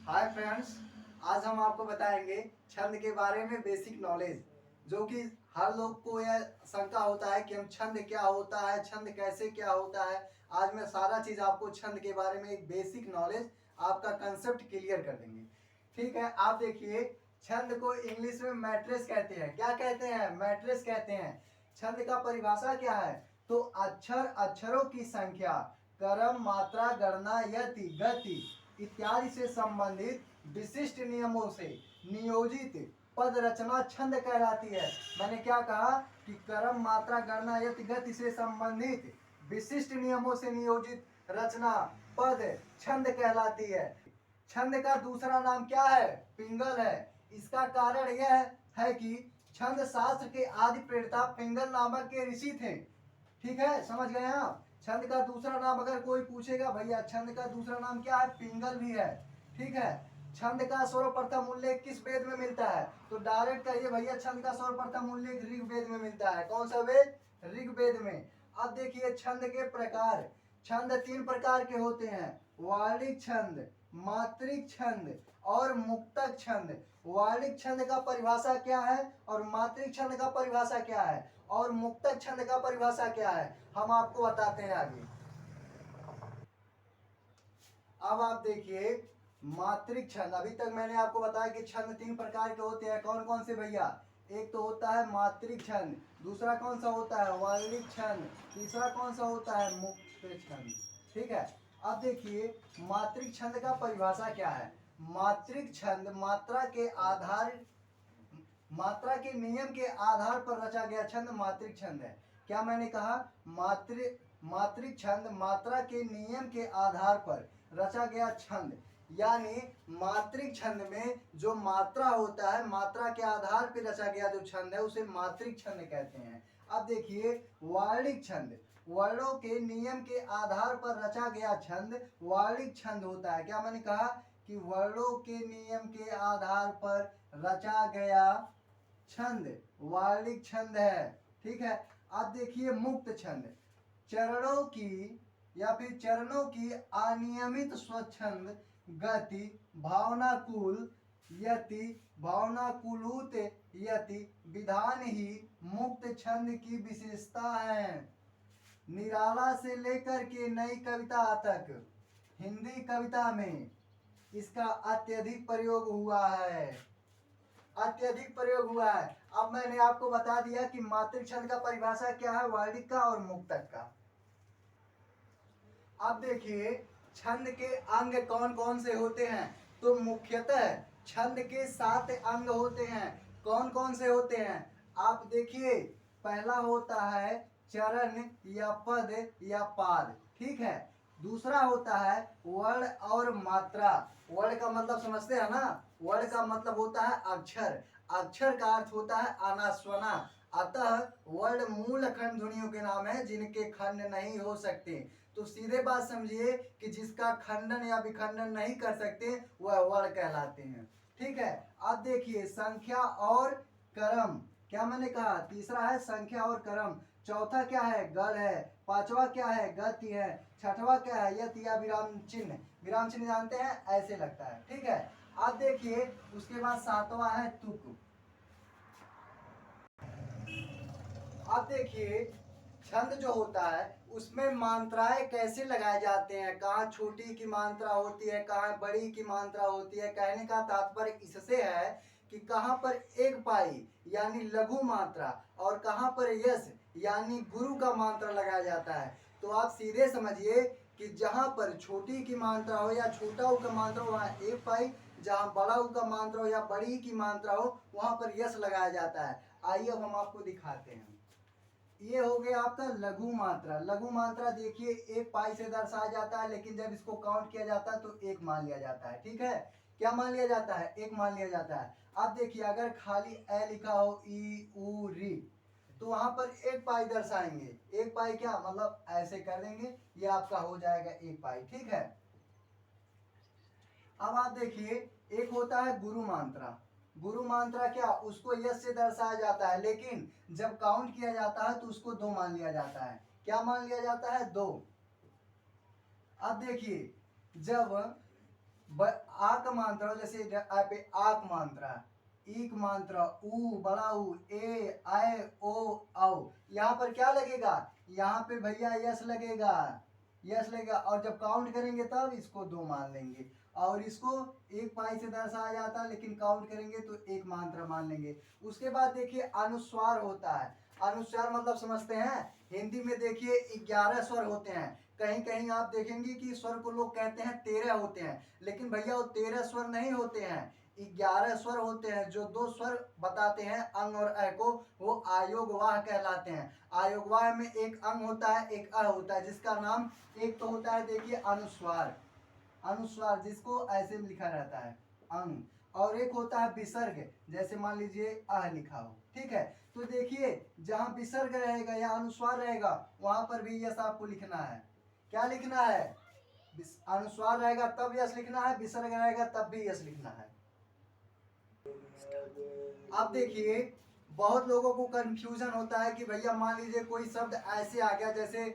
Hi friends, आज हम आपको बताएंगे छंद के बारे में बेसिक नॉलेज, जो कि हर लोग को यह शंका होता है कि हम छंद क्या होता है, छंद कैसे क्या होता है। आज मैं सारा चीज आपको छंद के बारे में एक बेसिक नॉलेज, आपका कंसेप्ट क्लियर कर देंगे। ठीक है, आप देखिए, छंद को इंग्लिश में मैट्रेस कहते हैं। क्या कहते हैं? मैट्रेस कहते हैं। छंद का परिभाषा क्या है? तो अक्षर, अक्षरों की संख्या, क्रम, मात्रा, गणना, यति, गति इत्यादि से संबंधित विशिष्ट नियमों से नियोजित पद रचना छंद कहलाती है। मैंने क्या कहा कि क्रम, मात्रा, गणना, यति, गति से संबंधित विशिष्ट नियमों से नियोजित रचना पद छंद कहलाती है। छंद का दूसरा नाम क्या है? पिंगल है। इसका कारण यह है कि छंद शास्त्र के आदि प्रेरता पिंगल नामक के ऋषि थे। ठीक है, समझ गए आप? छंद का दूसरा नाम अगर कोई पूछेगा, भैया छंद का दूसरा नाम क्या है? पिंगल भी है। ठीक है, छंद का सर्वप्रथम उल्लेख किस वेद में मिलता है? तो डायरेक्ट कहिए भैया, छंद का सर्वप्रथम उल्लेख ऋग्वेद में मिलता है। कौन सा वेद? ऋग्वेद में। अब देखिए छंद के प्रकार। छंद तीन प्रकार के होते हैं: वार्णिक छंद, मात्रिक छंद और मुक्तक छंद। वार्णिक छंद का परिभाषा क्या है और मात्रिक छंद का परिभाषा क्या है और मुक्तक छंद का परिभाषा क्या है, हम आपको बताते हैं आगे। अब आप देखिए मात्रिक छंद। अभी तक मैंने आपको बताया कि छंद तीन प्रकार के होते हैं। कौन कौन से भैया? एक तो होता है मात्रिक छंद, दूसरा कौन सा होता है? वार्णिक छंद, तीसरा कौन सा होता है? मुक्त छंद। ठीक है, अब देखिए मात्रिक छंद का परिभाषा क्या है। मात्रिक छंद मात्रा के नियम के आधार पर रचा गया छंद मात्रिक छंद है। क्या मैंने कहा? मात्रिक छंद मात्रा के नियम के आधार पर रचा गया छंद, यानी मात्रिक छंद में जो मात्रा होता है, मात्रा के आधार पर रचा गया जो छंद है उसे मात्रिक छंद कहते हैं। अब देखिए वार्णिक छंद, वर्णों के नियम के आधार पर रचा गया छंद वार्णिक छंद होता है। क्या मैंने कहा कि वर्णों के नियम के आधार पर रचा गया छंद वार्णिक छंद है। ठीक है, अब देखिए मुक्त छंद, चरणों की या फिर चरणों की अनियमित स्वच्छंद गति, भावनाकुल यति, भावनाकुलुत यति विधान ही मुक्त छंद की विशेषता है। निराला से लेकर के नई कविता तक हिंदी कविता में इसका अत्यधिक प्रयोग हुआ है। अत्यधिक प्रयोग हुआ है। अब मैंने आपको बता दिया कि मात्रिक छंद का परिभाषा क्या है, वार्णिक का और मुक्तक का। अब देखिए छंद के अंग कौन कौन से होते हैं। तो मुख्यतः छंद के 7 अंग होते हैं। कौन कौन से होते हैं? आप देखिए, पहला होता है चरण या पद या पाद। ठीक है, दूसरा होता है वर्ण और मात्रा। वर्ण का मतलब समझते हैं ना? वर्ण का मतलब होता है अक्षर। अक्षर का अर्थ होता है अनास्वना। अतः वर्ण मूल खंड ध्वनियों के नाम है जिनके खंड नहीं हो सकते। तो सीधे बात समझिए कि जिसका खंडन या विखंडन नहीं कर सकते वह वर्ण कहलाते हैं। ठीक है, अब देखिए संख्या और क्रम। क्या मैंने कहा? तीसरा है संख्या और क्रम, चौथा क्या है? गण है, पांचवा क्या है? गति है, छठवा क्या है? यति या विराम चिन्ह। विराम चिन्ह जानते हैं, ऐसे लगता है। ठीक है, अब देखिए उसके बाद सातवां है तुक। अब देखिए छंद जो होता है उसमें मात्राएं कैसे लगाए जाते हैं, कहाँ छोटी की मात्रा होती है, कहाँ बड़ी की मात्रा होती है। कहने का तात्पर्य इससे है कि कहाँ पर एक पाई यानी लघु मात्रा और कहाँ पर यस यानी गुरु का मात्रा लगाया जाता है। तो आप सीधे समझिए कि जहाँ पर छोटी की मात्रा हो या छोटा ऊ का मात्रा हो वहाँ एक पाई, जहाँ बड़ा ऊ का मात्रा हो या बड़ी की मात्रा हो वहाँ पर यस लगाया जाता है। आइए अब हम आपको दिखाते हैं। ये हो गया आपका लघु मात्रा। लघु मात्रा देखिए एक पाई से दर्शाया जाता है, लेकिन जब इसको काउंट किया जाता है तो एक मान लिया जाता है। ठीक है, क्या मान लिया जाता है? एक मान लिया जाता है। अब देखिए अगर खाली ए लिखा हो, ई उ री, तो वहां पर एक पाई दर्शाएंगे। एक पाई क्या मतलब ऐसे कर देंगे, ये आपका हो जाएगा एक पाई। ठीक है, अब आप देखिए एक होता है गुरु मात्रा। गुरु मात्रा क्या? उसको यस से दर्शाया जाता है, लेकिन जब काउंट किया जाता है तो उसको दो मान लिया जाता है। क्या मान लिया जाता है? दो। अब देखिए जब आ का मात्रा हो, जैसे आ पे आ का मात्रा, ई का मात्रा, ऊ बड़ा ऊ, ए आए ओ औ, यहाँ पर क्या लगेगा, यहाँ पे भैया यस लगेगा, यस लगेगा। और जब काउंट करेंगे तब इसको 2 मान लेंगे, और इसको एक पाई से दर्शाया जाता है, लेकिन काउंट करेंगे तो एक मात्रा मान लेंगे। उसके बाद देखिए अनुस्वार होता है। अनुस्वार मतलब समझते हैं, हिंदी में देखिए 11 स्वर होते हैं। कहीं कहीं आप देखेंगे कि स्वर को लोग कहते हैं 13 होते हैं, लेकिन भैया वो 13 स्वर नहीं होते हैं, 11 स्वर होते हैं। जो 2 स्वर बताते हैं अंग और अ को, वो आयोगवाह कहलाते हैं। आयोगवाह में एक अंग होता है, एक अ होता है, जिसका नाम एक तो होता है देखिए अनुस्वार, अनुस्वार जिसको ऐसे में लिखा रहता है अंग, और एक होता है विसर्ग, जैसे मान लीजिए अह लिखा हो, ठीक है। तो देखिए जहां विसर्ग रहेगा या अनुस्वार रहेगा वहां पर भी यस आपको लिखना है। क्या लिखना है, अनुस्वार रहेगा तब यस लिखना है, विसर्ग रहेगा तब भी यस लिखना है। अब देखिए बहुत लोगों को कंफ्यूजन होता है कि भैया मान लीजिए कोई शब्द ऐसे आ गया जैसे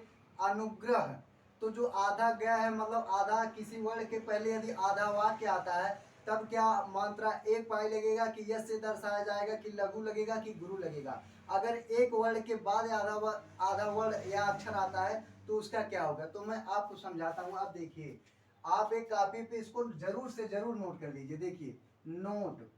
अनुग्रह, तो जो आधा गया है मतलब आधा किसी वर्ण के पहले यदि आधा वाक्य आता है तब क्या मात्रा एक पाई लगेगा कि यस से दर्शाया जाएगा, कि लघु लगेगा, कि गुरु लगेगा। अगर एक वर्ण के बाद आधा वर्ण या अक्षर आता है तो उसका क्या होगा, तो मैं आपको समझाता हूँ। आप देखिए, आप एक कॉपी पे इसको जरूर से जरूर नोट कर लीजिए। देखिए नोट,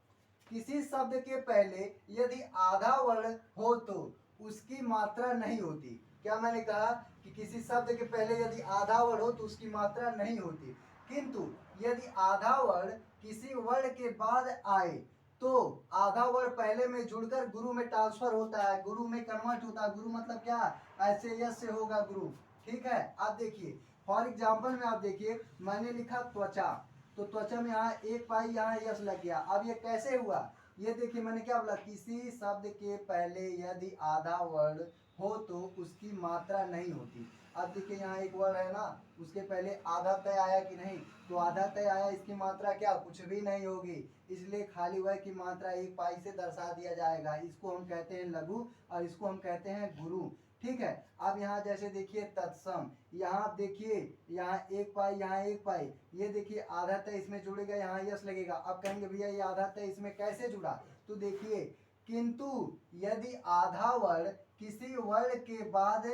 किसी शब्द के पहले यदि आधा वर्ण हो तो उसकी मात्रा नहीं होती। क्या मैंने कहा कि किसी शब्द के पहले यदि आधा वर्ण हो तो उसकी मात्रा नहीं होती, किंतु यदि आधा वर्ण किसी वर्ण के बाद आए तो आधा वर्ण पहले में जुड़कर गुरु में ट्रांसफर होता है, गुरु में कन्वर्ट होता है। गुरु मतलब क्या, ऐसे यस से होगा गुरु, ठीक है। आप देखिए फॉर एग्जाम्पल में, आप देखिए मैंने लिखा त्वचा, तो त्वचा में यहाँ एक पाई यहाँ यस लग गया। अब ये कैसे हुआ, ये देखिए मैंने क्या बोला, किसी शब्द के पहले यदि आधा वर्ण हो तो उसकी मात्रा नहीं होती। अब देखिए यहाँ एक वर्ण है ना, उसके पहले आधा तय आया कि नहीं, तो आधा तय आया, इसकी मात्रा क्या, कुछ भी नहीं होगी, इसलिए खाली वह की मात्रा एक पाई से दर्शा दिया जाएगा। इसको हम कहते हैं लघु और इसको हम कहते हैं गुरु, ठीक है। अब यहाँ जैसे देखिए तत्सम, यहाँ आप देखिए यहाँ एक पाई यहाँ एक पाई, ये देखिए आधा तय इसमें जुड़ेगा, यहाँ यस लगेगा। अब कहेंगे भैया ये आधा तय इसमें कैसे जुड़ा, तो देखिए किंतु यदि आधा वर्ण किसी वर्ण के बाद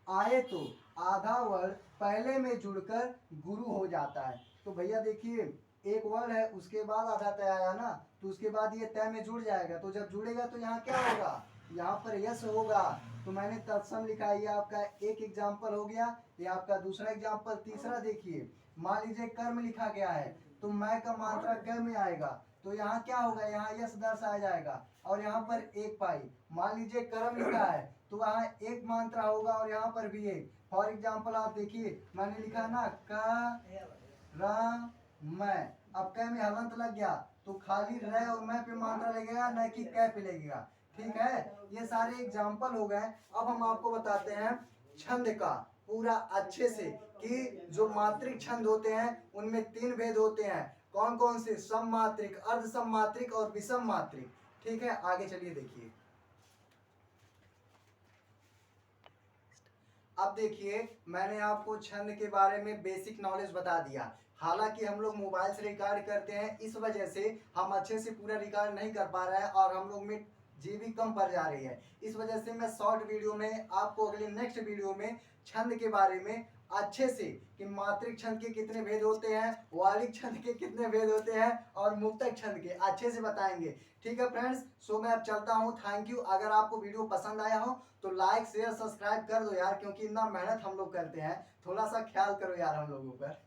आए तो आधा वर्ण पहले में जुड़कर गुरु हो जाता है। तो भैया देखिए एक वर्ण है उसके बाद आधा तय आया ना, तो उसके बाद ये तय में जुड़ जाएगा, तो जब जुड़ेगा तो यहाँ क्या होगा, यहाँ पर यस होगा। तो मैंने तत्सम लिखा, ये आपका एक एग्जाम्पल हो गया, ये आपका दूसरा एग्जाम्पल। तीसरा देखिए, मान लीजिए कर्म लिखा गया है तो मैं का मात्रा क में आएगा, तो यहाँ क्या होगा, यहाँ यस दर्शाया जाएगा, और यहाँ पर एक पाई। मान लीजिए कर्म लिखा है तो वहाँ एक मात्रा होगा और यहाँ पर भी एक। फॉर एग्जाम्पल आप देखिए मैंने लिखा ना क र मैं, अब क में हलंत लग गया तो खाली र और मैं पे मात्रा लगेगा, न कि क पे लगेगा, ठीक है। ये सारे एग्जाम्पल हो गए। अब हम आपको बताते हैं छंद का पूरा अच्छे से, कि जो मात्रिक छंद होते हैं उनमें 3 भेद होते हैं। कौन कौन से, सम मात्रिक, अर्ध सम मात्रिक और विषम मात्रिक, ठीक है। आगे चलिए देखिए। अब देखिए मैंने आपको छंद के बारे में बेसिक नॉलेज बता दिया। हालांकि हम लोग मोबाइल से रिकॉर्ड करते हैं, इस वजह से हम अच्छे से पूरा रिकॉर्ड नहीं कर पा रहे हैं और हम लोग में जीबी कम पड़ जा रही है। इस वजह से मैं शॉर्ट वीडियो में आपको अगले नेक्स्ट वीडियो में छंद के बारे में अच्छे से, कि मात्रिक छंद के कितने भेद होते हैं, वालिक छंद के कितने भेद होते हैं और मुक्तक छंद के अच्छे से बताएंगे, ठीक है फ्रेंड्स। सो मैं अब चलता हूँ, थैंक यू। अगर आपको वीडियो पसंद आया हो तो लाइक शेयर सब्सक्राइब कर दो यार, क्योंकि इतना मेहनत हम लोग करते हैं, थोड़ा सा ख्याल करो यार हम लोगों पर।